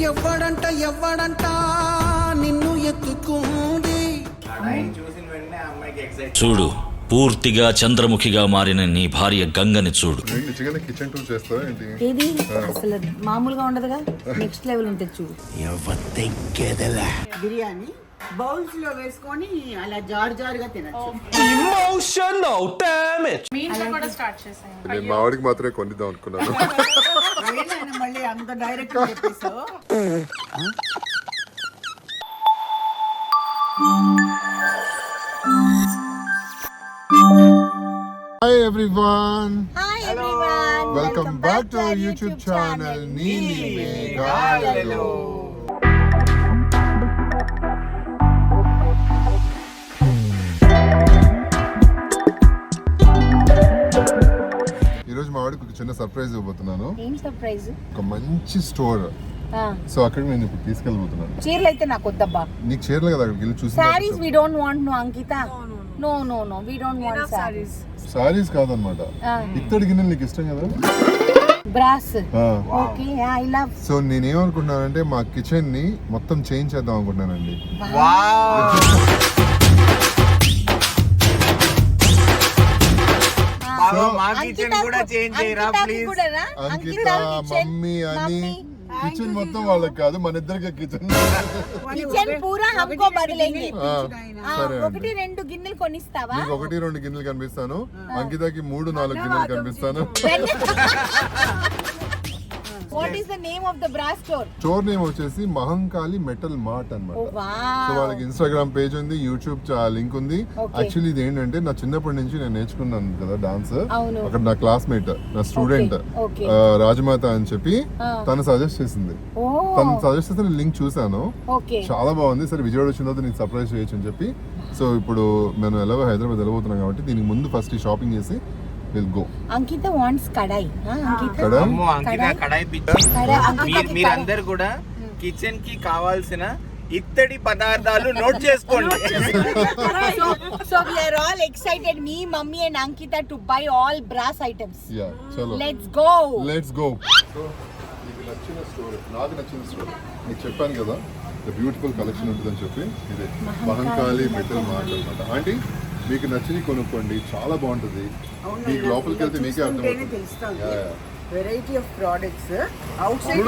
ఎవ్వడంట నిన్ను ఎత్తుకుంది. చూడు, పూర్తిగా చంద్రముఖిగా మారిన నీ భార్య గంగని చూడు. కిచెన్ టూర్ చేస్తావా ఏంటి? ఏది అసలు మామూలుగా ఉండదుగా, నెక్స్ట్ లెవెల్ ఉంటుంది చూడు. బిర్యానీ బౌల్స్ లో వేసుకొని అలా జారుగా తినచ్చు. నేను మా వాడికి మాత్రమే కొనిద్దాం అనుకున్నాను. మళ్ళీ అంత direct చెప్పేసావు. Hi everyone. Hi everyone. Welcome back to our YouTube channel Neeli Meghalalo. ఈరోజు మా వాడికి ఒక చిన్న సర్ప్రైజ్ ఇవ్వబోతున్నాను. ఏం సర్ప్రైజ్? ఒక మంచి స్టోర్. సో అక్కడికి నేను ఇప్పుడు తీసుకెళ్ళబోతున్నాను. చీరలు అయితే నాకు వద్దబ్బా. నీకు చీరలు కదా, అక్కడికి వెళ్ళి చూసి. Saris we don't want. No Ankita, no we don't want saris. Saris కాదన్నమాట, ఇత్తడి గిన్నెలు నీకు ఇష్టం కదా, brass. Okay, I love. So నేనేమనుకుంటున్నానంటే మా కిచెన్ ని మొత్తం చేంజ్ చేద్దాం అనుకుంటున్నానండి. అంకిత, మమ్మీ అని కిచెన్ మొత్తం వాళ్ళకి కాదు, మన ఇద్దరికి కిచెన్. పూరా హమ్కో బదలేంగే. ఒకటి రెండు గిన్నెలు కొనిస్తావా? నీకు 1-2 గిన్నెలు కనిపిస్తాను, అంకితకి 3-4 గిన్నెలు కనిపిస్తాను. What is the name of the brass store? Store name వచ్చేసి మహంకాళి మెటల్ మార్ట్ అన్నమాట. సో వాళ్ళకి ఇన్స్టాగ్రామ్ పేజ్ ఉంది, యూట్యూబ్ లింక్ ఉంది. యాక్చువల్లీ ఇది ఏంటంటే నా చిన్నప్పటి నుంచి నేను నేర్చుకున్నాను కదా డాన్స్. అక్కడ నా క్లాస్మేట్, నా స్టూడెంట్ రాజమాత అని చెప్పి తను సజెస్ట్ చేసింది. తను సజెస్ట్ చేస్తే నేను లింక్ చూసాను, చాలా బాగుంది. సరే విజయవాడ వచ్చిన తర్వాత నీకు సర్ప్రైజ్ చేయొచ్చు అని చెప్పి. సో ఇప్పుడు మేము ఎలాగో హైదరాబాద్ వెళ్ళబోతున్నాం కాబట్టి దీనికి ముందు ఫస్ట్ షాపింగ్ చేసి we'll go. Ankita wants kadai. మీరందరూ కూడా కిచెన్ కి కావాల్సిన ఇత్తడి పదార్థాలు నోట్ చేసుకోండి. So we are all excited, me, mummy and Ankita, to buy all brass items. Yeah, chalo. Let's go. So నీకు నచ్చిన స్టోర్, నాకు నచ్చిన స్టోర్ నీకు చెప్పాను కదా, బ్యూటిఫుల్ కలెక్షన్ ఉంటుందని చెప్పి. ఇదే మహంకాళి మెటల్ మార్ట్ అన్నమాట. ఆంటీ మీకు నచ్చింది కొనుక్కోండి, చాలా బాగుంటుంది. మీకు లోపలికి వెళ్తే మీకే అర్థమవుతుంది. Variety of products out side.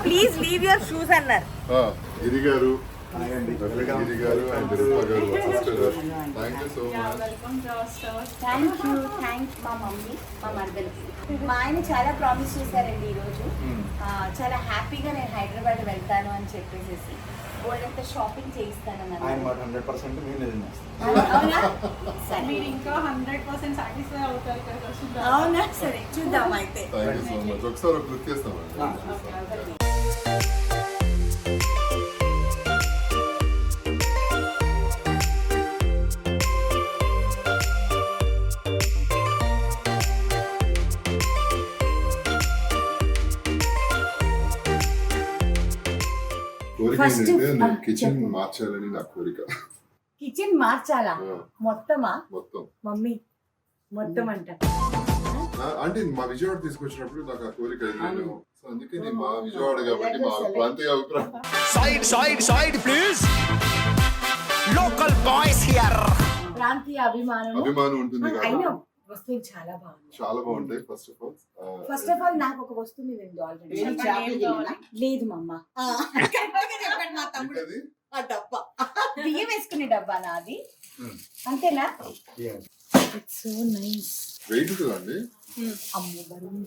Please leave your shoes అన్నారు. గిరి గారు అండ్ రుపా గారు, sister, thank you so much. Thank you మా మమ్మీ, మా మర్దలు. మా ఆయన చాలా ప్రామిస్ చేశారండి ఈరోజు. చాలా హ్యాపీగా నేను హైదరాబాద్ వెళ్తాను అని చెప్పేసి వాళ్ళంతా షాపింగ్ చేయిస్తానన్నారు. అవునా? సరే చూద్దాం అయితే. Thank you so much. ఒకసారి ఒక లుక్ చేస్తామండి. కిచెన్ మార్చాలని నా కోరిక. కిచెన్ మార్చాలా? మొత్తమా? మొత్తం మమ్మీ మొత్తం అంట. అంటే మా విజయవాడ తీసుకొచ్చినప్పుడు నాకు ఆ కోరిక అయింది. సో అందుకే నేను మా విజయవాడ కాబట్టి మా ప్రాంతీయ అభిప్రాయం. Side please. Local boys here. ప్రాంతీయ అభిమానం ఉంటుంది కదా. వస్తువులు చాలా బాగుంది, చాలా బాగుంటాయి. ఫస్ట్ ఆఫ్ ఆల్ నాకు ఒక వస్తువు మీద ఉంది ఆల్రెడీ. లేదు మమ్మ, డబ్బా బియ్యం వేసుకునే డబ్బా నాది, అంతేనా? So nice. వెయిట్ ఉంటుందండి. అమ్మో బరువు.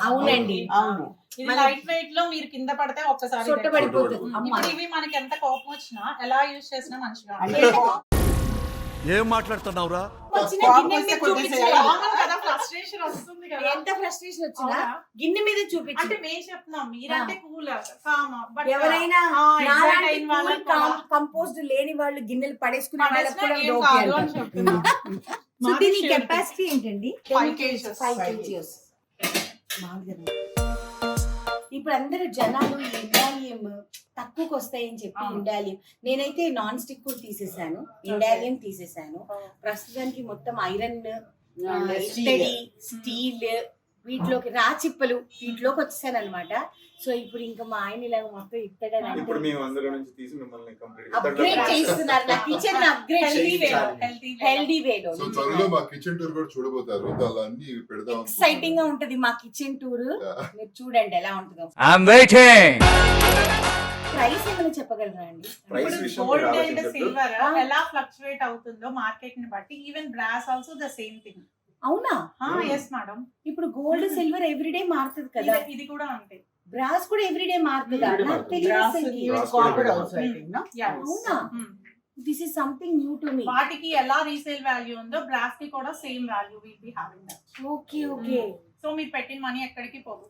అవునండి, అవును. ఇది లైట్ వెయిట్ లో మీరు కింద పడితే ఒక్కసారి ఇవి మనకి ఎంత కోపం వచ్చినా ఎలా యూజ్ చేసినా మంచిగా. ఏం మాట్లాడుతున్నావురా? ఎంత ఫ్రస్ట్రేషన్ వచ్చినా గిన్నె మీద చూపించి అంటే మేము చెప్తున్నాం, మీరంటే కూల్ ఎవరైనా కంపోజ్డ్ లేని వాళ్ళు గిన్నెలు పడేసుకునే వాళ్ళకి కెపాసిటీ ఏంటండి? 5 kgs. ఇప్పుడు అందరూ జనాలు ఇండాలియం తక్కువకి వస్తాయని చెప్పి ఇండాలియం, నేనైతే నాన్ స్టిక్ కూడా తీసేసాను, ఇండాలియం తీసేసాను. ప్రస్తుతానికి మొత్తం ఐరన్, ఇత్తడి, స్టీల్, వీటిలోకి రాచిప్పలు వీటిలోకి వచ్చేసాను అనమాట. సో ఇప్పుడు ఇంకా మా ఆయన ఇలా మొత్తం ఇస్తాడని ఇప్పుడు మేము అందులో నుంచి తీసి మిమ్మల్ని అప్గ్రేడ్ చేస్తున్నారు. నా కిచెన్ అప్గ్రేడ్ హెల్దీ వేలో. సో త్వరలో మా కిచెన్ టూర్ కూడా చూడబోతారు. దానిలో అన్ని పెడదాం. ఎక్సైటింగ్ గా ఉంటది మా కిచెన్ టూర్. మీరు చూడండి ఎలా ఉంటుందో. ప్రైస్ ఏమైనా చెప్పగలరా అండి? గోల్డ్ అండ్ సిల్వర్ ఎలా ఫ్లక్చువేట్ అవుతుందో మార్కెట్ ని బట్టి even brass also the same thing. అవునా? Yes madam. ఇప్పుడు గోల్డ్ సిల్వర్ ఎవ్రీడే మారుతుంది కదా, ఇది కూడా అంతే. బ్రాస్ కూడా ఎవ్రీడే మారుతుందా? నాకు తెలియదు. అవునా? This is something new to me. వాటికి ఎలా రీసేల్ వాల్యూ ఉందో బ్రాస్ కి కూడా same value will be having that. Okay okay. So మీరు పెట్టిన మనీ ఎక్కడికి పోదు.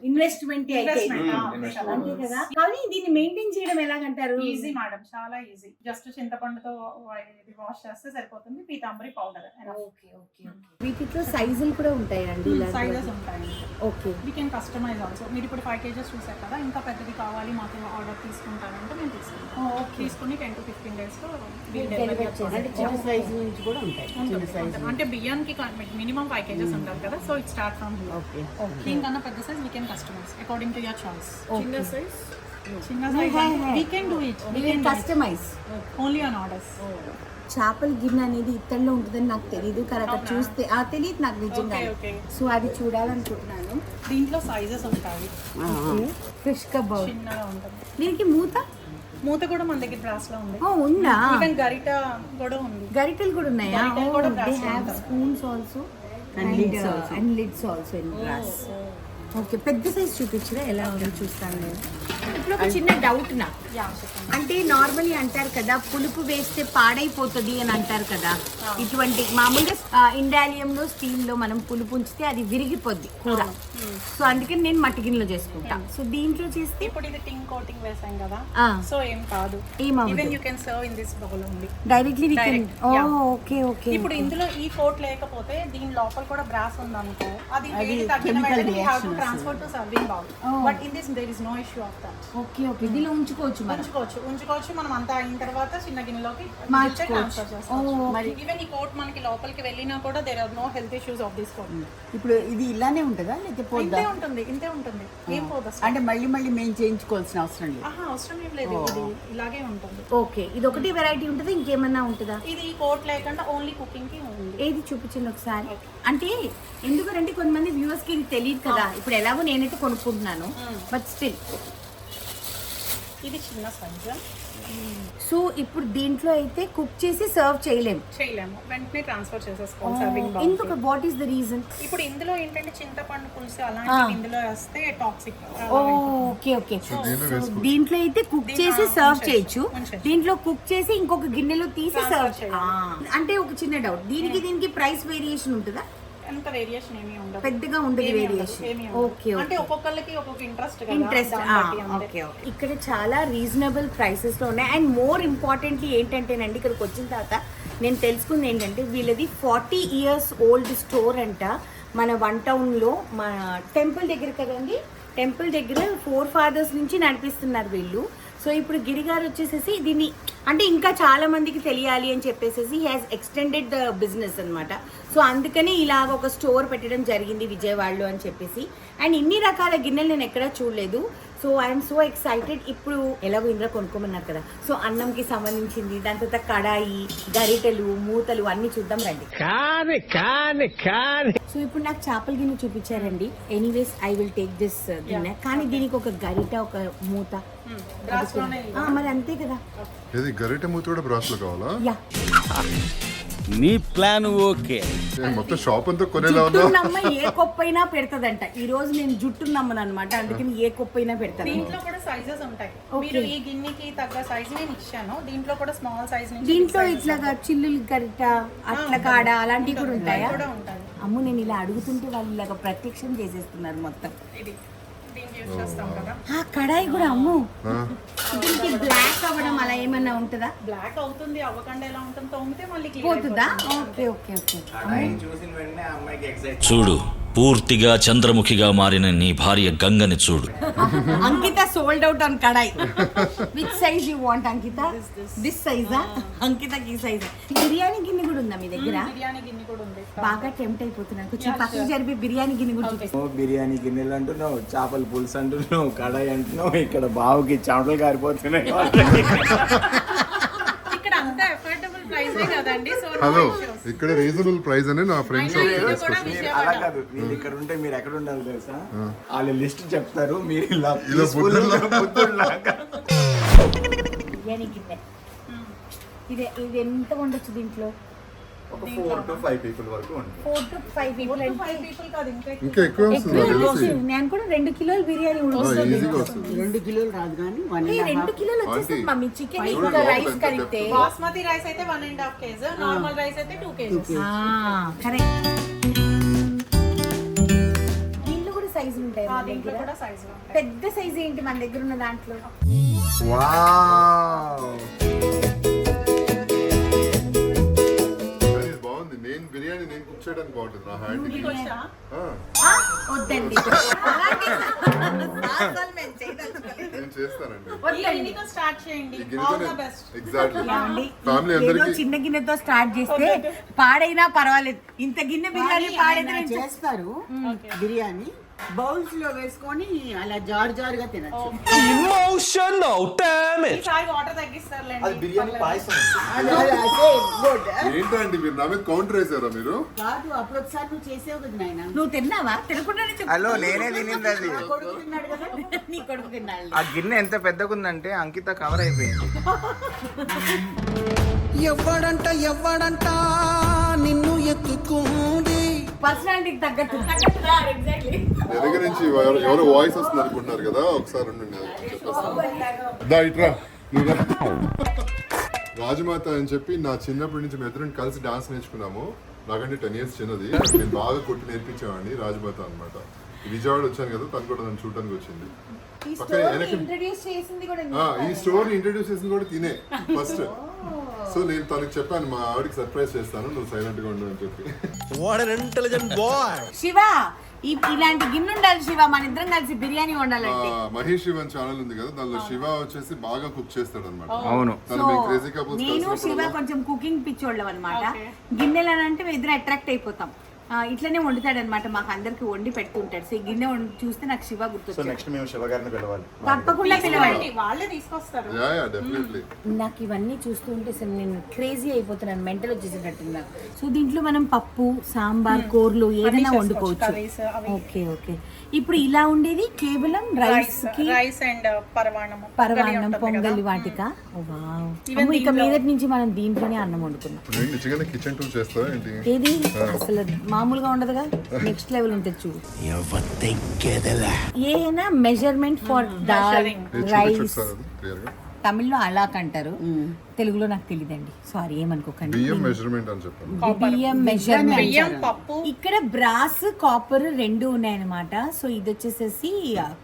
ఇన్వెస్ట్మెంట్ అయితే అంతే కదా. కానీ దీన్ని మెయింటైన్ చేయడం ఎలాగంటారు? ఈజీ మేడం, చాలా ఈజీ. జస్ట్ చింతపండుతో వాష్ చేస్తే సరిపోతుంది. పీతాంబరి పౌడర్. Okay okay. వీటిలో సైజులు కూడా ఉంటాయండి? సైజెస్ ఉంటాయి. Okay. We can customise also. మీరు ఇప్పుడు 5 kgs చూసారు కదా, ఇంకా పెద్దది కావాలి మాకు ఆర్డర్ తీసుకుంటారంటే మేము తీసుకుంటాం. తీసుకుని 10 to 15 days లో చిన్న సైజ్ నుంచి కూడా ఉంటాయి. చిన్న సైజ్ అంటే బియ్యానికి మినిమం 5 kgs ఉండాలి కదా. So it start from okay. దీనికన్నా పెద్ద size we can customize according to your choice. చిన్న size we can do it. We can customize only on orders. చేపల గిన్నె అనేది ఇత్తడిలో ఉంటుందని నాకు తెలియదు, కానీ అక్కడ చూస్తే తెలియదు నాకు నిజంగా. సో అది చూడాలనుకుంటున్నాను. దీంట్లో సైజెస్ ఉంటాయి. ఫిష్ కబాబ్ చిన్నగా ఉంటుంది. దీనికి మూత కూడా మన దగ్గర బ్రాస్ లో ఉంది. ఉందా? ఈవెన్ గరిట కూడా ఉంది. గరిటెలు కూడా ఉన్నాయా? గరిటెలు కూడా they have spoons also and lids also in brass. Okay. పెద్ద సైజ్ చూపించరా ఎలా ఉందో చూస్తాను నేను. ఇప్పుడు ఒక చిన్న డౌట్ నాకు. అంటే నార్మల్లీ అంటారు కదా పులుపు వేస్తే పాడైపోతుంది అని అంటారు కదా. ఇటువంటి మామూలుగా ఇండాలియంలో స్టీల్ లో మనం పులుపు ఉంచితే అది విరిగిపోద్ది కూర. సో అందుకని నేను మట్టి గిన్నెలో చేసుకుంటా. సో దీంట్లో చేస్తే ఇప్పుడు ఇది టింగ్ కోటింగ్ వేసాం కదా, సో ఏం కాదు. Even you can serve in this bowl only directly we can. Okay okay. ఇప్పుడు ఇందులో ఈ కోట్ లేకపోతే దీని లోపల కూడా బ్రాస్ ఉంది అనుకో, అది వేడి తగ్గిన వెంటనే we have to transfer to serving bowl. But in this there is no issue of that. Okay okay. దీనిలో ఉంచుకోవచ్చు మనం అంతా అయిన తర్వాత చిన్న గిన్నెలోకి ట్రాన్స్ఫర్ చేస్తాం. మరి ఈవెన్ ఈ కోట్ మనకి లోపలికి వెళ్ళినా కూడా there are no health issues of this coat. ఇప్పుడు ఇది ఇలానే ఉంటుందా లేకపోతే ఇంతే ఉంటుంది. ఏం పోదు అంటే మళ్ళీ మేము చేయించుకోవాల్సిన అవసరం లేదు. అవసరం ఏం లేదు. ఇది ఇలాగే ఉంటుంది. ఓకే. ఇది ఒకటి వెరైటీ ఉంటుంది, ఇంకేమన్నా ఉంటుందా? ఇది ఈ కోట్ లేకుండా ఓన్లీ కుకింగ్ కి ఉంది. ఏది చూపించండి ఒకసారి. అంటే ఎందుకంటే కొంతమంది వ్యూవర్స్ కి ఇది తెలియదు కదా. ఇప్పుడు ఎలాగో నేనైతే కొనుక్కుంటున్నాను, బట్ స్టిల్ ఇది చిన్న సైజ్. సో ఇప్పుడు దీంట్లో అయితే కుక్ చేసి సర్వ్ చేయలేము, వెంటనే ట్రాన్స్ఫర్ చేసేసుకోవాలి సర్వింగ్ బౌల్. ఎందుకు? What is the reason? ఇప్పుడు ఇందులో ఏంటంటే చింతపండు పులుసు అలాంటివి ఇందులో వేస్తే టాక్సిక్. Okay okay. దీంట్లో అయితే కుక్ చేసి సర్వ్ చేయొచ్చు, దీంట్లో కుక్ చేసి ఇంకొక గిన్నెలో తీసి సర్వ్. అంటే ఒక చిన్న డౌట్, దీనికి ప్రైస్ వేరియేషన్ ఉంటుందా? అంత వేరియేషన్ ఏమీ ఉండదు, పెద్దగా ఉండదు వేరియేషన్. ఓకే. అంటే ఒక్కొక్కరికి ఒక్కొక్క ఇంట్రెస్ట్. ఓకే. ఇక్కడ చాలా రీజనబుల్ ప్రైసెస్ లో ఉన్నాయి. అండ్ మోర్ ఇంపార్టెంట్లీ ఏంటంటేనండి, ఇక్కడికి వచ్చిన తర్వాత నేను తెలుసుకుంది ఏంటంటే వీళ్ళది 40 years ఓల్డ్ స్టోర్ అంట. మన 1 town లో మన టెంపుల్ దగ్గర కదండి, టెంపుల్ దగ్గర 4 fathers నుంచి నడిపిస్తున్నారు వీళ్ళు. సో ఇప్పుడు గిరి గారు వచ్చేసేసి దీన్ని అంటే ఇంకా చాలా మందికి తెలియాలి అని చెప్పేసి he has extended the business అనమాట. సో అందుకని ఇలాగ ఒక స్టోర్ పెట్టడం జరిగింది విజయవాడలో అని చెప్పేసి. అండ్ ఇన్ని రకాల గిన్నెలు నేను ఎక్కడా చూడలేదు. So I'm so excited. ఇప్పుడు ఎలాగో ఇంద్ర కొనుక్కోమన్నారు కదా, సో అన్నంకి సంబంధించింది, దాని తర్వాత కడాయి, గరిటెలు, మూతలు అన్ని చూద్దాం రండి. సో ఇప్పుడు నాకు చేపల గిన్నె చూపించారండి. Anyways I will take this గిన్నె. కానీ దీనికి ఒక గరిట, ఒక మూత మరి అంతే కదా. ఇది గరిటె మూత కూడా బ్రాస్ లో కావాలా? యా. నీ ప్లాన్ ఓకే. మొత్తం షాప్ అంతా కొనేలా జుట్టున్నమ్మ ఏ కొప్పైనా పెడతదంట. ఈ రోజు నేను జుట్టున్నమ్మను అనమాట, అందుకని ఏ కొప్పైనా పెడతాను. దీంట్లో కూడా సైజెస్ ఉంటాయి. మీరు ఈ గిన్నెకి తగ్గ సైజ్ నేను ఇచ్చాను. దీంట్లో కూడా స్మాల్ సైజ్ నుంచి దీంట్లో ఇట్లాగా చిల్లులు గరిట, అట్ల కాడ అలాంటివి కూడా ఉంటాయా? అమ్ము నేను ఇలా అడుగుతుంటే వాళ్ళు ఇలాగ ప్రత్యక్షం చేసేస్తున్నారు మొత్తం. కడాయి కూడా అమ్ము. దీనికి బ్లాక్ అవ్వడం అలా ఏమన్నా ఉంటుందా? బ్లాక్ అవుతుంది, అవ్వకుండా ఎలా ఉంటుంది, తోమితే మళ్ళీ పోతుందా? Okay okay okay. చూసిన వెంటనే అమ్మాయికి ఎక్సైట్. చూడు, పూర్తిగా చంద్రముఖిగా మారిన నీ భార్య గంగని చూడు. Ankita sold out on kadai. Which size you want Ankita? This సైజా? అంకితకి ఈ సైజ్. బిర్యానీ గిన్నె కూడా ఉందా మీ దగ్గర? బిర్యానీ గిన్నె కూడా ఉంది. బాగా టెంప్ట్ అయిపోతున్నాను. కొంచెం పక్కకు జరిపి బిర్యానీ గిన్నె కూడా చూపిస్తాను. బిర్యానీ గిన్నెలు అంటున్నావు, చేపల పులుసు అంటున్నావు, కడాయి అంటున్నావు, ఇక్కడ బావుకి చెమటలు కారిపోతున్నాయి. ఇక్కడ అంతా అఫోర్డబుల్ ప్రైస్ కదండి. సో హలో, ఇక్కడ రీజనబుల్ ప్రైస్ అని నా ఫ్రెండ్స్ అలా కాదు, మీరు ఇక్కడ ఉంటే మీరు ఎక్కడ ఉండాలి తెలుసా? వాళ్ళు లిస్ట్ చెప్తారు, మీరు ఇలా ఇలా బుద్ధుల్లాగా. బిర్యానీ గిన్నె ఇది ఎంత ఉండొచ్చు దీంట్లో? ఒక 4 to 5 people వరకు ఉంటుంది. 4 to 5 people అంటే 5 people కాదు, ఇంకా ఇంకా ఎక్కువ వస్తుంది నాకు తెలిసి. నేను కూడా 2 కిలోల బిర్యానీ ఈజీగా వస్తుంది. 2 కిలోలు రాదు కానీ 1.5 2 కిలోలు వచ్చేస్తుంది మమ్మీ. చికెన్ ఇంకా చూడు, రైస్ ఎంత కలిపితే depth. బాస్మతి రైస్ అయితే 1.5 kg, నార్మల్ రైస్ అయితే 2 kg. కరెక్ట్. దీంట్లో కూడా సైజు ఉంటాయి మన దీంట్లో దగ్గర. కూడా సైజులు ఉంటాయి. పెద్ద సైజు ఏంటి మన దగ్గర ఉన్న దాంట్లో? కానీ ఇది బాగుంది. నేను బిర్యానీ నేను కుక్ చేయడానికి బాగుంటుంది నా హ్యాండ్. మీకు వచ్చా? వద్దండి. నేను చేస్తానండి. ఈ గిన్నెతో స్టార్ట్ చేయండి. ఈ ఆల్ ద గిన్నెతోనే బెస్ట్. ఎగ్జాక్ట్లీ ఏమండి? ఫ్యామిలీ ఏదో అందరికి చిన్న గిన్నెతో స్టార్ట్ చేస్తే పాడైనా పర్వాలేదు. ఇంత గిన్నె బిర్యానీ పాడైతే నేను చేస్తారు బిర్యానీ బౌల్స్ లో వేసుకొని అలా జారుగా తినచ్చు. ఈసారి వాటర్ తగ్గిస్తారులేండి. అది బిర్యానీ పాయసం. గుడ్. ఏంటండి మీరు నా మీద కౌంటర్ వేసారా మీరు? కాదు, అప్పుడు ఒకసారి నువ్వు చేసేవు కదా నాయన. నువ్వు తిన్నావా? తినకుండానే చెప్పు. హలో, నేనే తినింది అది. కొడుకు తిన్నాడు కదా. నీ కొడుకు తిన్నాడు. ఆ గిన్నె ఎంత పెద్దగా ఉందంటే అంకిత కవర్ అయిపోయింది. ఎవడంట నిన్ను ఎత్తుకుంది. పర్సనాలిటీకి తగ్గట్టు. ఎగ్జాక్ట్లీ. నా దగ్గర నుంచి ఎవరో వాయిస్ వస్తుంది అనుకుంటున్నారు కదా, ఒకసారి ఉండండి చెప్పేస్తాను. దా ఇట్రా నువ్వు రా. రాజమాత అని చెప్పి నా చిన్నప్పటి నుంచి మేము ఇద్దరం కలిసి డాన్స్ నేర్చుకున్నాము. నాకంటే 10 years చిన్నది. నేను బాగా కొట్టి నేర్పించేవాడిని. రాజమాత అన్నమాట. విజయవాడ వచ్చాను కదా, తను కూడా నన్ను చూడటానికి వచ్చింది. ఈ పక్కనే స్టోరీ వెనక ఇంట్రడ్యూస్ చేసింది కూడా ఈ స్టోరీ ఇంట్రడ్యూస్ చేసింది కూడా తినే ఫస్ట్. సో నేను తనకి చెప్పాను మా ఆవిడకి సర్ప్రైజ్ చేస్తాను, నువ్వు సైలెంట్ గా ఉండు అని చెప్పి. శివ ఇలాంటి గిన్నె ఉండాలి శివ, మన ఇద్దరం కలిసి బిర్యానీ వండాలంటే. మహేష్ శివన్ ఛానల్ ఉంది కదా, దానిలో శివ వచ్చేసి బాగా కుక్ చేస్తాడు అనమాట. అవును. తను మేము క్రేజీ కపుల్స్ నేను శివ కొంచెం కుకింగ్ పిచ్చోళ్ళం అనమాట. గిన్నెలు అని అంటే మేము ఇద్దరం అట్రాక్ట్ అయిపోతాం. ఇట్లనే వండుతాడు అనమాట, మాకు అందరికి వండి పెడుతుంటాడు. సో ఈ గిన్నె చూస్తే నాకు శివ సో గుర్తొచ్చాడు. నెక్స్ట్ మేము శివ గారిని పిలవాలి. తప్పకుండా పిలవండి. వాళ్ళే తీసుకొస్తారు. Yeah definitely. నాకు ఇవన్నీ చూస్తుంటే అసలు నేను క్రేజీ అయిపోతున్నాను, మెంటల్ వచ్చేసేటట్టున్నా. సో దీంట్లో మనం పప్పు, సాంబార్, కూరలు ఏదైనా వండుకోవచ్చు. Okay okay. ఇప్పుడు ఇలా ఉండేది కేవలం రైస్ కి, రైస్ అండ్ పరవాణం, పొంగలి వాటిక. ఇక మీదటి నుంచి మనం దీంట్లోనే అన్నం వండుకున్నాం. ఇప్పుడు నిజంగానే కిచెన్ టూర్ చేస్తావా ఏంటి? ఏది అసలు మామూలుగా ఉండదుగా, నెక్స్ట్ లెవెల్ ఉంటుంది చూడు. ఏనా మెజర్మెంట్ ఫర్ దాల్, రైస్. తమిళ్లో అలాక్ అంటారు, తెలుగులో నాకు తెలియదండి, సారీ ఏమనుకోకండి. బియ్యం మెజర్మెంట్ అని చెప్పాను. బియ్యం మెజర్మెంట్. బియ్యం, పప్పు. ఇక్కడ బ్రాస్, కాపర్ రెండు ఉన్నాయన్నమాట. సో ఇది వచ్చేసేసి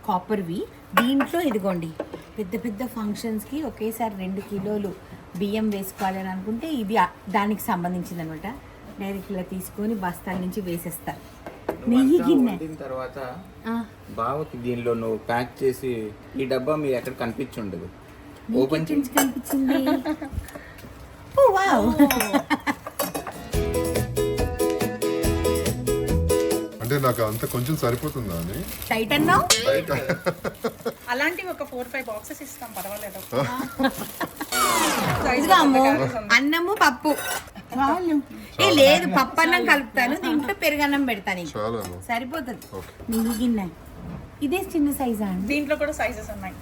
కాపర్వి. దీంట్లో ఇదిగోండి పెద్ద పెద్ద ఫంక్షన్స్ కి ఒకేసారి 2 కిలోలు బియ్యం వేసుకోవాలి అని అనుకుంటే ఇది దానికి సంబంధించింది అనమాట. డైరెక్ట్ ఇలా తీసుకొని బస్తాల నుంచి వేసేస్తారు. నెయ్యి గిన్నె తర్వాత బావకి దీనిలో నువ్వు ప్యాక్ చేసి ఈ డబ్బా మీరు ఎక్కడ కనిపించుండదు. ఓపెన్ నుంచి కనిపించింది. ఓ వావ్. అంటే నాకు అంత కొంచెం సరిపోతుందా అని టైట్ అన్నావు. అలాంటివి ఒక 4-5 బాక్సెస్ ఇస్తాం, పర్వాలేదు. ఇదిగో అమ్ము, అన్నము పప్పు లేదు, పప్పు అన్నం కలుపుతాను, దీంట్లో పెరుగన్నం పెడతాను. చాలా సరిపోతుంది. నెయ్యి గిన్నె ఇదే చిన్న సైజా అండి? దీంట్లో కూడా సైజెస్ ఉన్నాయి.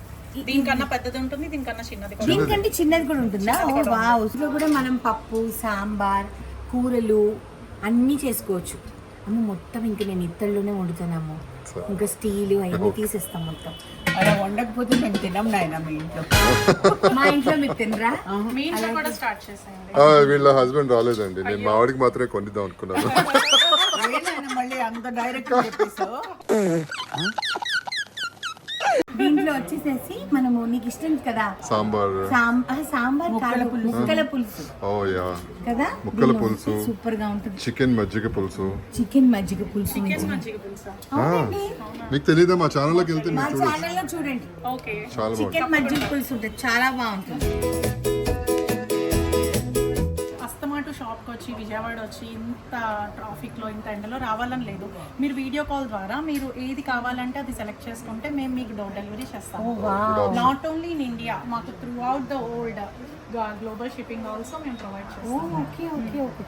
దీనికన్నా పెద్దది ఉంటుంది, దీనికన్నా చిన్నది కూడా. దీనికంటే చిన్నది కూడా ఉంటుందా? ఓ వావ్. ఇందులో కూడా మనం పప్పు, సాంబార్, కూరలు అన్నీ చేసుకోవచ్చు. అమ్మ మొత్తం ఇంక నేను ఇత్తడిలోనే వండుతానమ్మ. ఇంకా స్టీల్ అవన్నీ తీసేస్తాం మొత్తం. అలా వండకపోతే మేము తినం నాయన మీ ఇంట్లో. మా ఇంట్లో మీరు తినరా? మీ ఇంట్లో కూడా స్టార్ట్ చేసేయండి. వీళ్ళ హస్బెండ్ రాలేదండి, నేను మా ఆవిడకి మాత్రమే కొనిద్దాం అనుకున్నాను. మళ్ళీ అంత డైరెక్ట్ చెప్పేసావు. దీంట్లో వచ్చేసేసి మనము నీకు ఇష్టం కదా సాంబార్. సాంబార్ కాదు, ముక్కల పులుసు ఓ యా, కదా, ముక్కల పులుసు, సూపర్ గా ఉంటుంది. చికెన్ మజ్జిగ పులుసు. చికెన్ మజ్జిగ పులుసు మీకు తెలీదా? మా ఛానల్లోకి వెళ్తే మా మీరు చూడొచ్చు. ఛానల్లో చూడండి, ఓకే. చాలా బాగుంటుంది. చికెన్ మజ్జిగ పులుసు ఉంటుంది, చాలా బాగుంటుంది. అస్తమాటు షాప్కి వచ్చి విజయవాడ వచ్చి ఇంత ట్రాఫిక్లో ఇంత ఎండలో రావాలని లేదు. మీరు వీడియో కాల్ ద్వారా మీరు ఏది కావాలంటే అది సెలెక్ట్ చేసుకుంటే మేము మీకు డోర్ డెలివరీ చేస్తాము. నాట్ ఓన్లీ ఇన్ ఇండియా, మాకు through out the world global shipping also మేము ప్రొవైడ్ చేస్తాం.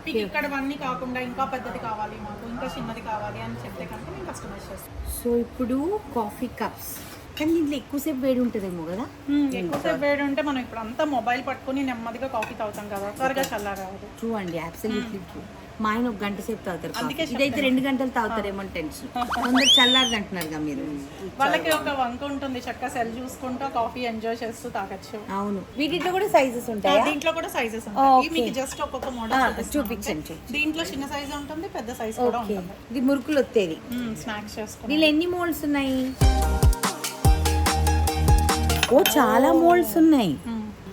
మీకు ఇక్కడవన్నీ కాకుండా ఇంకా పెద్దది కావాలి, మాకు ఇంకా చిన్నది కావాలి అని చెప్తే కనుక మేము కస్టమైజ్ చేస్తాం. సో ఇప్పుడు కాఫీ కప్స్, కానీ దీంట్లో ఎక్కువసేపు వేడి ఉంటుందేమో కదా. ఎక్కువసేపు వేడి ఉంటే మనం ఇప్పుడు అంతా మొబైల్ పట్టుకుని నెమ్మదిగా కాఫీ తాగుతాం కదా, త్వరగా చల్లారదు. ట్రూ అండి, అబ్సల్యూట్లీ ట్రూ. మా ఆయన 1 గంట సేపు తాగుతారు అందుకే, ఇదైతే 2 గంటలు తాగుతారేమో టెన్షన్. అందరు చల్లారదు అంటున్నారుగా మీరు. వాళ్ళకి ఒక వంక ఉంటుంది, చక్కగా సెల్ చూసుకుంటూ కాఫీ ఎంజాయ్ చేస్తూ తాగొచ్చు. అవును, వీటిలో కూడా సైజెస్ ఉంటాయి. దీంట్లో కూడా సైజెస్ ఉంటాయి. మీకు జస్ట్ ఒక్కొక్క మోడల్ చూపించండి. దీంట్లో చిన్న సైజ్ ఉంటుంది, పెద్ద సైజ్ కూడా ఉంటుంది. ఇది మురుకులు వత్తేది. స్నాక్స్ చేసుకో. దీనిలో ఎన్ని మోల్డ్స్ ఉన్నాయి? ఓ చాలా మోల్డ్స్ ఉన్నాయి.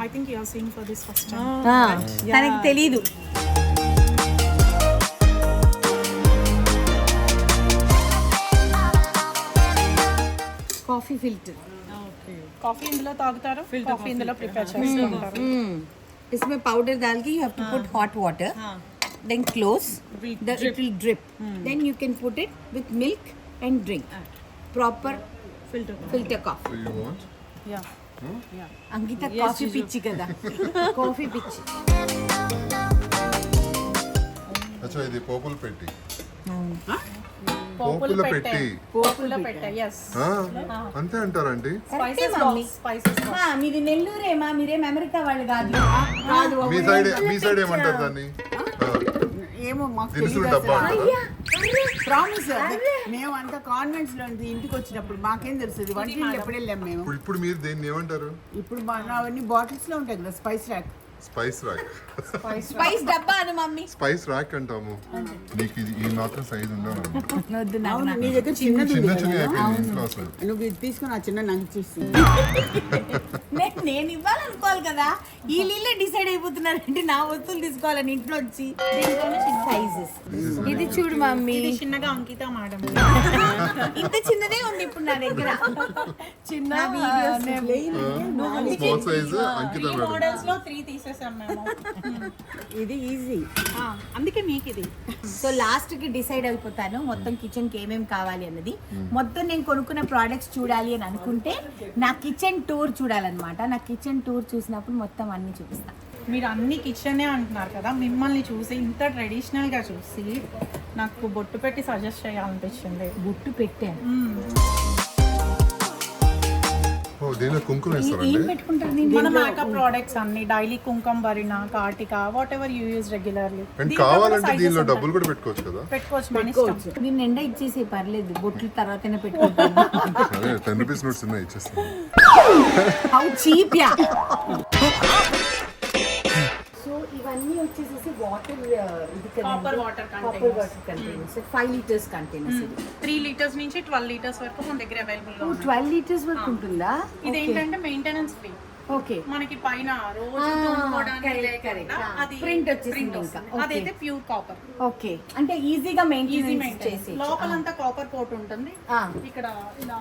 I think you are seeing for this first time. తనకి తెలీదు. Coffee filter. కాఫీ ఇందులో తాగుతారు, కాఫీ ఇందులో ప్రిపేర్ చేసుకుంటారు. इसमें पाउडर डाल के you have to put hot water, then close, it will drip. Then you can put it with milk and drink. Proper filter coffee. So you want? Yeah. Ankita coffee పిచ్చి కదా, coffee పిచ్చి. అచ్చా, ఇది పోపుల పెట్టి. పోపుల పోపుల పెట్టే, పెట్టి. పోపుల పెట్టే. yes. ఆ, అంతే అంటారండి. Spices spices. మీది నెల్లూరేమా, మీరేం అమెరికా వాళ్ళు కాదు. మీ సైడ్ ఏమంటారు దాన్ని? ఏమో మాకు దినుసులు తెలీదు డబ్బా అసలు. అంటారా? ప్రామిస్, మేము అంతా కాన్వెంట్స్ లో ఇంటికి వచ్చినప్పుడు మాకేం తెలుస్తుంది, వంటింట్లో ఎప్పుడు వెళ్ళాం మేము. ఇప్పుడు మీరు దేన్ని ఏమంటారు? ఇప్పుడు అవన్నీ బాటిల్స్ లో ఉంటాయి కదా, spice rack. Spice rack. Spice డబ్బా అను మమ్మీ. స్పైస్ ర్యాక్ అంటాము. నీకు ఇది ఈ మాత్రం సైజ్ ఉండవు. అవును, నీ దగ్గర చిన్నది ఉంది చిన్న కదా. చిన్న అయిపోయింది ఇంట్లో అసలు. నువ్వు ఇది తీసుకుని ఆ చిన్న నాకు ఇచ్చేసి. నేను ఇవ్వాలనుకోవాలి కదా, వీళ్ళే డిసైడ్ అయిపోతున్నారంటే నా వస్తువులు తీసుకోవాలని ఇంట్లో వచ్చి. సైజెస్ ఇది చూడు మమ్మీ, ఇది చిన్నగా అంకిత మేడం. ఇంత చిన్నదే ఉంది ఇప్పుడు నా దగ్గర. చిన్న స్మాల్ సైజ్ అంకిత ఈ మేడం. మోడల్స్ లో 3 తీసేసాం మేము. ఇది ఈజీ. అందుకే మీకు ఇది. సో లాస్ట్ కి డిసైడ్ అయిపోతాను మొత్తం కిచెన్ కి ఏమేమి కావాలి అన్నది. మొత్తం నేను కొనుక్కున్న ప్రోడక్ట్స్ చూడాలి అని అనుకుంటే నా కిచెన్ టూర్ చూడాలన్నమాట. నా కిచెన్ టూర్ చూసినప్పుడు మొత్తం అన్ని చూపిస్తాను. మీరు అన్ని కిచెనే అంటున్నారు కదా, మిమ్మల్ని చూసి ఇంత ట్రెడిషనల్ గా చూసి నాకు బొట్టు పెట్టి సజెస్ట్ చేయాలనిపించింది. బొట్టు పెట్టాను. ఓ, దీనిలో కుంకుమ ఏం వేస్తారండి. పెట్టుకుంటారు మన మేకప్ ప్రోడక్ట్స్ అన్ని డైలీ కుంకం, వరిన, కాటిక, whatever you use regularly. And కావాలంటే దీనిలో డబ్బులు కూడా పెట్టుకోవచ్చు కదా. పెట్టుకోవచ్చు, మన ఇష్టం. నేను నిండా ఇచ్చేసే పర్లేదు, బొట్లు తర్వాతనే పెట్టుకుంటాను. అదే 10 రూపీస్ నోట్స్ ఉన్నాయి, ఇచ్చేస్తాను. How cheap yeah. సో ఇవన్నీ వచ్చేసి వాటర్, ఇది Copper water copper water containers, 5 litres containers. 3 litres నుంచి 12 లీటర్స్ వరకు మన దగ్గర అవైలబుల్ గా ఉంది. 12 లీటర్స్ వరకు ఉంటుందా? ఇదేంటంటే మెయింటెనెన్స్ ఫ్రీ. ఓకే, మనకి పైన రోజు తోముకోవడానికి correct, లేకుండా correct. అది Print వచ్చేసింది print ఇంకా. వస్తుంది. అదైతే ప్యూర్ కాపర్. ఓకే, అంటే ఈజీగా ఈజీ మెయింటైన్ మెయింటెనెన్స్. చేసి లోపలంతా కాపర్ కోట్ ఉంటుంది. ఇక్కడ ఇలా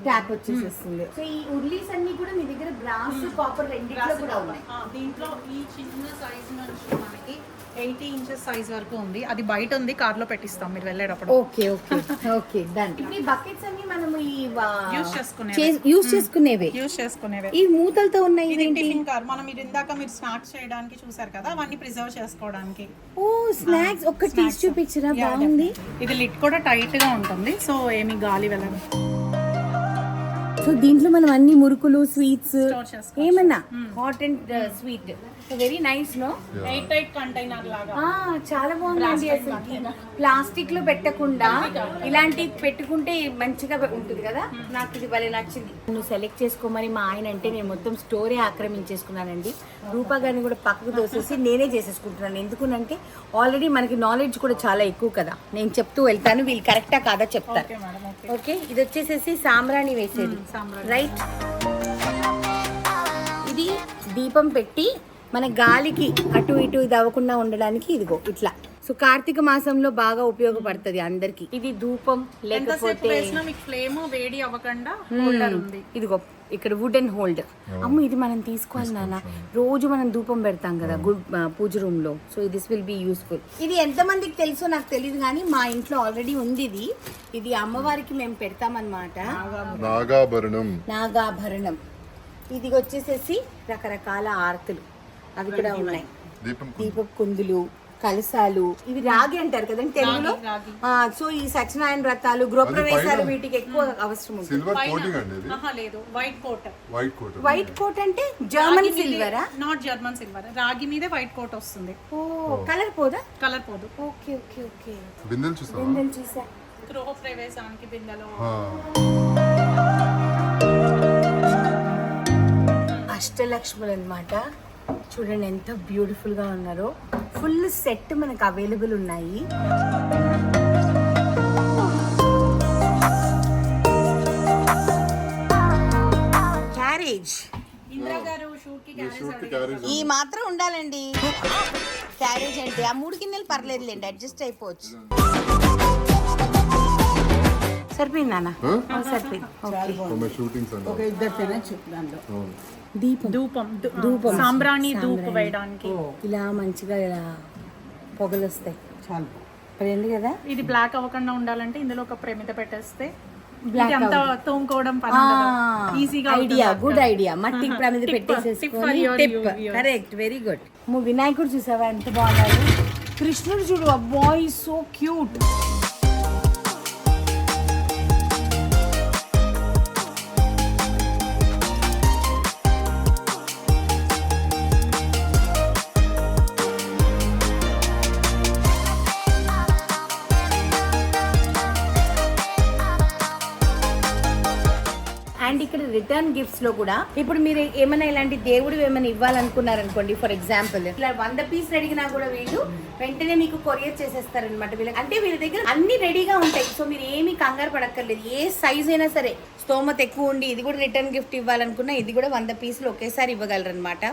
ట్యాప్ వచ్చేసేస్తుంది. సో ఈ ఉర్లీస్ అన్ని కూడా మీ దగ్గర బ్రాస్, కాపర్ రెండిట్లో కూడా ఉన్నాయి. దీంట్లో ఈ చిన్న సైజ్ నుంచి మనకి 80 ఇంచెస్ సైజ్ వరకు ఉంది. అది బయట ఉంది, కార్ లో పెట్టిస్తాం మీరు వెళ్ళేటప్పుడు. Okay okay okay done. ఈ బకెట్స్ అన్ని మనము ఈ యూస్ చేసుకునేవి. యూస్ చేసుకునేవే. యూస్ చేసుకునేవే. ఈ మూతలతో ఉన్నాయి ఇది ఇవేంటి? Tiffin car. మనం మీరు ఇందాక మీరు స్నాక్స్ చేయడానికి చూసారు కదా, అవన్నీ ప్రిజర్వ్ చేసుకోవడానికి. ఓ స్నాక్స్ ఒక్క తీసి చూపించరా, బాగుంది. ఇది లిడ్ కూడా టైట్ గా ఉంటుంది, సో ఏమి గాలి వెళ్ళదు. సో దీంట్లో మనం అన్ని మురుకులు, స్వీట్స్ Store చేసుకోవచ్చు. ఏమన్నా hot and sweet. So very nice no. Air tight container లాగా. చాలా బాగుందండి. అసలు ప్లాస్టిక్ లో పెట్టకుండా ఇలాంటివి పెట్టుకుంటే మంచిగా ఉంటుంది కదా. నాకు ఇది భలే నచ్చింది. నువ్వు సెలెక్ట్ చేసుకోమని మా ఆయన అంటే నేను మొత్తం స్టోరే ఆక్రమించేసుకున్నానండి. రూపా గారిని కూడా పక్కకు దోసేసి నేనే చేసేసుకుంటున్నాను. ఎందుకంటే ఆల్రెడీ మనకి నాలెడ్జ్ కూడా చాలా ఎక్కువ కదా. నేను చెప్తూ వెళ్తాను, వీళ్ళు కరెక్టా కాదా చెప్తారు. Okay madam, okay. ఓకే, ఇది వచ్చేసేసి సాంబ్రాణి వేసేది. సాంబ్రాణి. రైట్. ఇది దీపం పెట్టి మన గాలికి అటు ఇటు ఇది అవ్వకుండా ఉండడానికి ఇదిగో ఇట్లా. సో కార్తీక మాసంలో బాగా ఉపయోగపడుతుంది అందరికి. ఇది ధూపం ఎంతసేపు లేకపోతే వేసినా మీకు ఫ్లేమ్ వేడి అవ్వకుండా హోల్డర్ ఉంది. ఇదిగో ఇక్కడ వుడెన్ హోల్డ్. అమ్మ ఇది మనం తీసుకోవాలి నాన్న, రోజు మనం ధూపం పెడతాం కదా పూజ రూమ్ లో. So this will be useful. ఇది ఎంత మందికి తెలుసో నాకు తెలియదు కానీ మా ఇంట్లో ఆల్రెడీ ఉంది ఇది. ఇది అమ్మవారికి మేము పెడతామన్నమాట. నాగాభరణం. ఇది వచ్చేసేసి రకరకాల ఆర్తులు అవి కూడా ఉన్నాయి. దీపపు కుందులు, కలశాలు. ఇవి రాగి అంటారు కదండి తెలుగులో. సో ఈ సత్యనారాయణ వ్రతాలు, గృహప్రవేశాలు వీటికి ఎక్కువ అవసరం ఉంటుంది. లేదు, వైట్ కోట్. వైట్ కోట్ అంటే జర్మన్ సిల్వరా? నాట్ జర్మన్ సిల్వర్, రాగి మీదే వైట్ కోట్ వస్తుంది. ఓ కలర్ పోదా? కలర్ పోదు. Okay okay okay. బిందెలు చూసా. గృహప్రవేశానికి బిందెలో. అష్టలక్ష్ములు అన్నమాట. చూడండి ఎంత బ్యూటిఫుల్ గా ఉన్నారో. ఫుల్ సెట్ మనకు అవైలబుల్ ఉన్నాయి. క్యారేజ్ ఇందిరా గారు షూట్ కి క్యారేజ్ ఈ మాత్రం ఉండాలండి. క్యారేజ్ అంటే ఆ 3 గిన్నెలు పర్లేదులేండి, అడ్జస్ట్ అయిపోవచ్చు. సరిపోయింది నాన్న, సరిపోయింది. ఒక ఇద్దరు తినచ్చు దాంట్లో. ధూపం సాంబ్రాణి ధూపం వేయడానికి. ఇలా మంచిగా ఇలా పొగలు వస్తాయి. చాలు పడింది కదా. ఇది బ్లాక్ అవ్వకుండా ఉండాలంటే ఇందులో ఒక ప్రమిద పెట్టేస్తే అంతా తోముకోవడం పని ఈజీగా. Idea, good idea. మట్టి ప్రమిద పెట్టేసేసుకొని టిప్. Correct, very good. వినాయకుడు చూసావా ఎంత బాగున్నాడు. కృష్ణుడు చూడు, అబ్బాయ్ సో క్యూట్. అండ్ ఇక్కడ రిటర్న్ గిఫ్ట్స్ లో కూడా ఇప్పుడు మీరు ఏమైనా ఇలాంటి దేవుడు ఏమైనా ఇవ్వాలనుకున్నారనుకోండి, ఫర్ ఎగ్జాంపుల్ ఇలా 100 పీసులు అడిగినా కూడా వీళ్ళు వెంటనే మీకు కొరియర్ చేసేస్తారనమాట. వీళ్ళకి అంటే వీళ్ళ దగ్గర అన్ని రెడీగా ఉంటాయి. సో మీరు ఏమీ కంగారు పడక్కర్లేదు. ఏ సైజ్ అయినా సరే, స్తోమత ఎక్కువ ఉండి ఇది కూడా రిటర్న్ గిఫ్ట్ ఇవ్వాలనుకున్నా ఇది కూడా 100 పీసులు ఒకేసారి ఇవ్వగలరనమాట.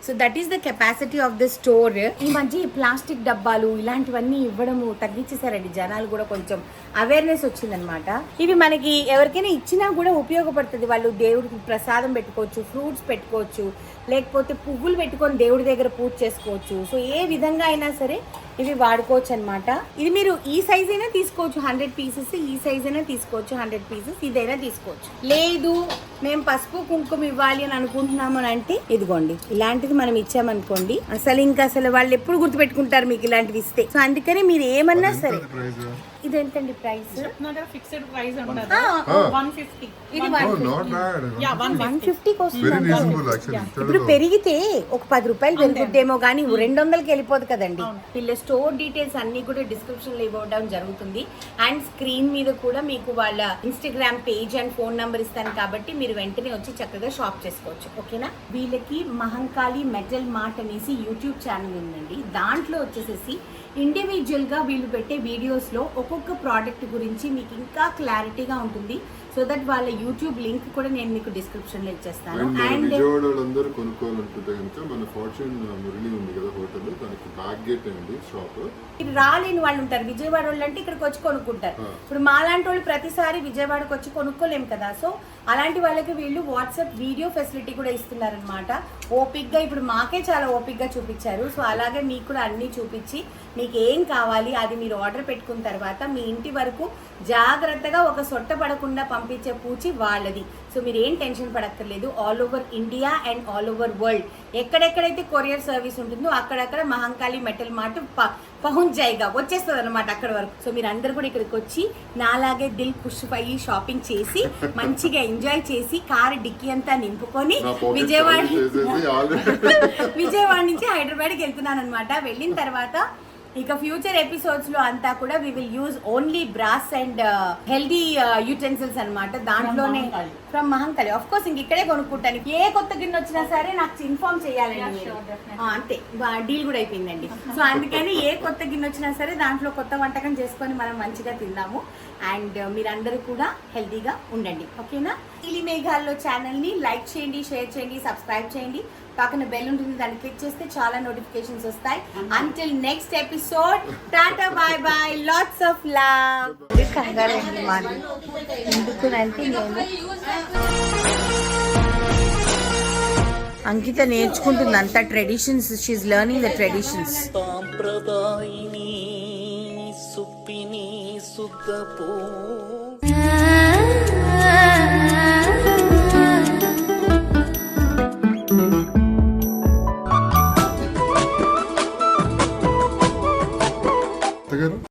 So that is the capacity of the store. ఈ మధ్య ఈ ప్లాస్టిక్ డబ్బాలు ఇలాంటివన్నీ ఇవ్వడము తగ్గించేసారండి. జనాలు కూడా కొంచెం అవేర్నెస్ వచ్చిందనమాట. ఇవి మనకి ఎవరికైనా ఇచ్చినా కూడా ఉపయోగపడుతుంది. వాళ్ళు దేవుడికి ప్రసాదం పెట్టుకోవచ్చు, ఫ్రూట్స్ పెట్టుకోవచ్చు, లేకపోతే పువ్వులు పెట్టుకొని దేవుడి దగ్గర పూజ చేసుకోవచ్చు. సో ఏ విధంగా అయినా సరే ఇవి వాడుకోవచ్చు అనమాట. ఇది మీరు ఈ సైజ్ అయినా తీసుకోవచ్చు 100 పీసెస్, ఈ సైజ్ అయినా తీసుకోవచ్చు 100 పీసెస్, ఇదైనా తీసుకోవచ్చు. లేదు మేము పసుపు కుంకుమ ఇవ్వాలి అని అనుకుంటున్నాము అని అంటే ఇదిగోండి ఇలాంటిది మనం ఇచ్చామనుకోండి, అసలు వాళ్ళు ఎప్పుడు గుర్తుపెట్టుకుంటారు మీకు ఇలాంటివి ఇస్తే. సో అందుకని మీరు ఏమన్నా సరే. ఇదేంటండి ప్రైస్? ఫిక్స్డ్ ప్రైస్ ఉండదు. 150. ఇది 150 ఇప్పుడు పెరిగితే ఒక 10 రూపాయలు పెరుగుద్దేమో కానీ 200కి వెళ్ళిపోదు కదండి. వీళ్ళ స్టోర్ డీటెయిల్స్ అన్ని కూడా డిస్క్రిప్షన్ లో ఇవ్వడం జరుగుతుంది. అండ్ స్క్రీన్ మీద కూడా మీకు వాళ్ళ Instagram page and phone number ఇస్తాను కాబట్టి మీరు వెంటనే వచ్చి చక్కగా షాప్ చేసుకోవచ్చు. ఓకేనా. వీళ్ళకి మహంకాళి మెటల్ మార్ట్ అనేసి యూట్యూబ్ ఛానల్ ఉందండి. దాంట్లో వచ్చేసేసి ఇండివిజువల్ గా వీళ్ళు పెట్టే వీడియోస్ లో ఒక్కొక్క ప్రోడక్ట్ గురించి మీకు ఇంకా క్లారిటీగా ఉంటుంది. సో దట్ వాళ్ళ యూట్యూబ్ లింక్ కూడా నేను మీకు డిస్క్రిప్షన్ లో ఇచ్చేస్తాను. అండ్ విజయవాడ వాళ్ళందరూ కొనుక్కోవాలనుకుంటే కనుక మన ఫార్చ్యూన్ మురళి ఉంది కదా హోటల్, దానికి బ్యాక్ గేట్ అండి షాప్. ఇది రాలేని వాళ్ళు ఉంటారు విజయవాడ వాళ్ళు అంటే ఇక్కడికి వచ్చి కొనుక్కుంటారు. ఇప్పుడు మాలాంటి వాళ్ళు ప్రతిసారి విజయవాడకి వచ్చి కొనుక్కోలేము కదా. సో అలాంటి వాళ్ళకి వీళ్ళు వాట్సాప్ వీడియో ఫెసిలిటీ కూడా ఇస్తున్నారనమాట. ఓపిక్గా ఇప్పుడు మాకే చాలా ఓపిక్గా చూపించారు. సో అలాగే మీకు కూడా అన్నీ చూపించి మీకు ఏం కావాలి అది మీరు ఆర్డర్ పెట్టుకున్న తర్వాత మీ ఇంటి వరకు జాగ్రత్తగా ఒక సొట్ట పడకుండా పంపించే పూచి వాళ్ళది. సో మీరు ఏం టెన్షన్ పడక్కర్లేదు. All over India and all over world ఎక్కడెక్కడైతే కొరియర్ సర్వీస్ ఉంటుందో అక్కడక్కడ మహంకాళి మెటల్ మార్ట్ పహుంచ్ జాయిగా వచ్చేస్తుంది అనమాట అక్కడ వరకు. సో మీరు అందరు కూడా ఇక్కడికి వచ్చి నాలాగే దిల్ ఖుష్ అయ్యి షాపింగ్ చేసి మంచిగా ఎంజాయ్ చేసి కారు డిక్కీ అంతా నింపుకొని విజయవాడ నుంచి హైదరాబాద్కి వెళ్తున్నాను అనమాట. వెళ్ళిన తర్వాత ఇక ఫ్యూచర్ ఎపిసోడ్స్ లో అంతా కూడా we will use only brass and healthy utensils అన్నమాట. దాంట్లోనే ఫ్రమ్ మహంకాళి ఆఫ్ కోర్స్ ఇంక ఇక్కడే కొనుక్కుంటాను. ఏ కొత్త గిన్నె వచ్చినా సరే నాకు ఇన్ఫార్మ్ చేయాలండి మీరు. అంతే డీల్ కూడా అయిపోయిందండి. సో అందుకని ఏ కొత్త గిన్నె వచ్చినా సరే దాంట్లో కొత్త వంటకం చేసుకొని మనం మంచిగా తిందాము. అండ్ మీరందరూ కూడా హెల్తీగా ఉండండి, ఓకేనా? నీలి మేఘాల్లో ఛానల్ని లైక్ చేయండి, షేర్ చేయండి, సబ్స్క్రైబ్ చేయండి. పక్కన బెల్ ఉంటుంది, దాన్ని క్లిక్ చేస్తే చాలా నోటిఫికేషన్స్ వస్తాయి. Until next episode, tata bye bye, lots of love. కంగారండి మాది ఎందుకునంటే నేను అంకిత నేర్చుకుంటుంది అంతా traditions. She learning the traditions. సాంప్రదాయిని సుప్పిని సుఖపో